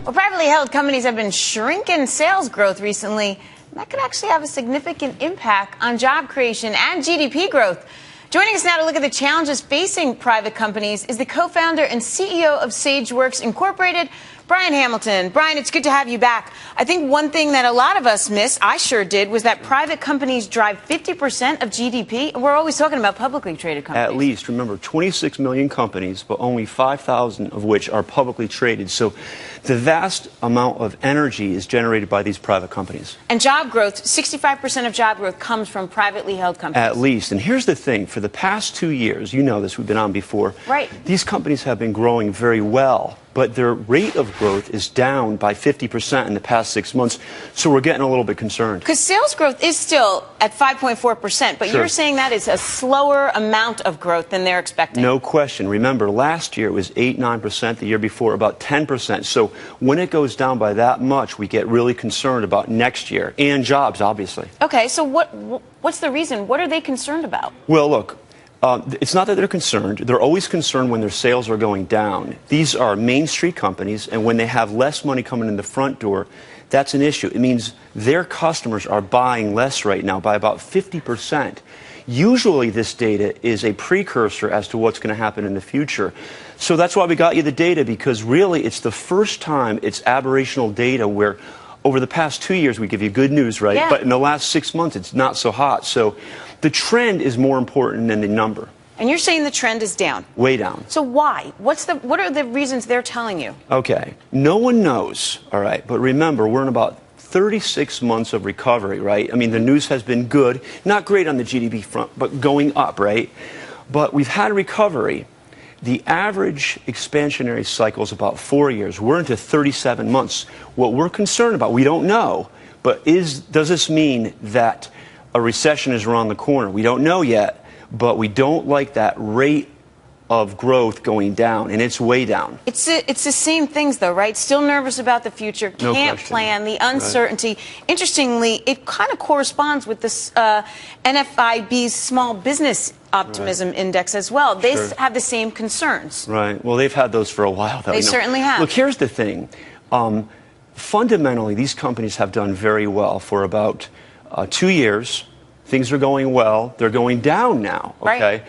Well, privately held companies have been shrinking sales growth recently. And that could actually have a significant impact on job creation and GDP growth. Joining us now to look at the challenges facing private companies is the co-founder and CEO of Sageworks Incorporated, Brian Hamilton. Brian, it's good to have you back. I think one thing that a lot of us miss, I sure did, was that private companies drive 50% of GDP. We're always talking about publicly traded companies. At least, remember, 26 million companies, but only 5,000 of which are publicly traded. So the vast amount of energy is generated by these private companies. And job growth, 65% of job growth comes from privately held companies. At least. And here's the thing. For the past 2 years, you know this, we've been on before. Right. These companies have been growing very well, but their rate of growth is down by 50% in the past 6 months. So we're getting a little bit concerned. Because sales growth is still at 5.4%, but Sure. You're saying that is a slower amount of growth than they're expecting. No question. Remember, last year it was 8-9%, the year before about 10%. So when it goes down by that much, we get really concerned about next year and jobs, obviously. Okay, so what's the reason? What are they concerned about? Well, look. It's not that they're concerned. They're always concerned when their sales are going down. These are Main Street companies, and when they have less money coming in the front door, that's an issue. It means their customers are buying less right now by about 50%. Usually this data is a precursor as to what's going to happen in the future. So that's why we got you the data, because really it's the first time it's aberrational data where over the past 2 years we give you good news, right? Yeah. But in the last 6 months it's not so hot. So the trend is more important than the number. And you're saying the trend is down? Way down. So why? What are the reasons they're telling you? Okay. No one knows, all right? But remember, we're in about 36 months of recovery, right? I mean, the news has been good. Not great on the GDP front, but going up, right? But we've had recovery. The average expansionary cycle is about 4 years. We're into 37 months. What we're concerned about, we don't know, but does this mean that a recession is around the corner? We don't know yet, but we don't like that rate of growth going down, and it's way down. It's the same things, though, right? Still nervous about the future, No can't question. plan, the uncertainty. Right. Interestingly, it kind of corresponds with this NFIB's Small Business Optimism Index as well. They have the same concerns. Right. Well, they've had those for a while, though. They certainly have. Look, here's the thing. Fundamentally, these companies have done very well for about 2 years. Things are going well. They're going down now, okay? Right.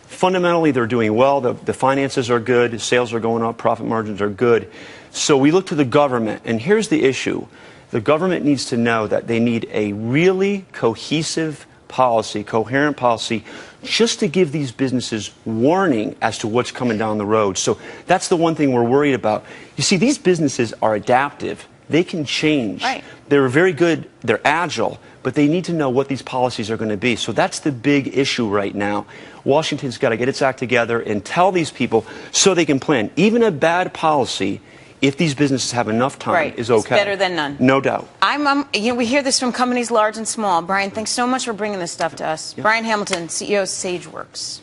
Fundamentally, they're doing well. The finances are good. Sales are going up. Profit margins are good. So we look to the government, and here's the issue. The government needs to know that they need a really cohesive policy, coherent policy, just to give these businesses warning as to what's coming down the road. So that's the one thing we're worried about. You see, these businesses are adaptive. They can change. Right. They're very good. They're agile. But they need to know what these policies are going to be. So that's the big issue right now. Washington's got to get its act together and tell these people so they can plan. Even a bad policy, if these businesses have enough time, is okay. It's better than none. No doubt. We hear this from companies large and small. Brian, thanks so much for bringing this stuff to us. Yep. Brian Hamilton, CEO of Sageworks.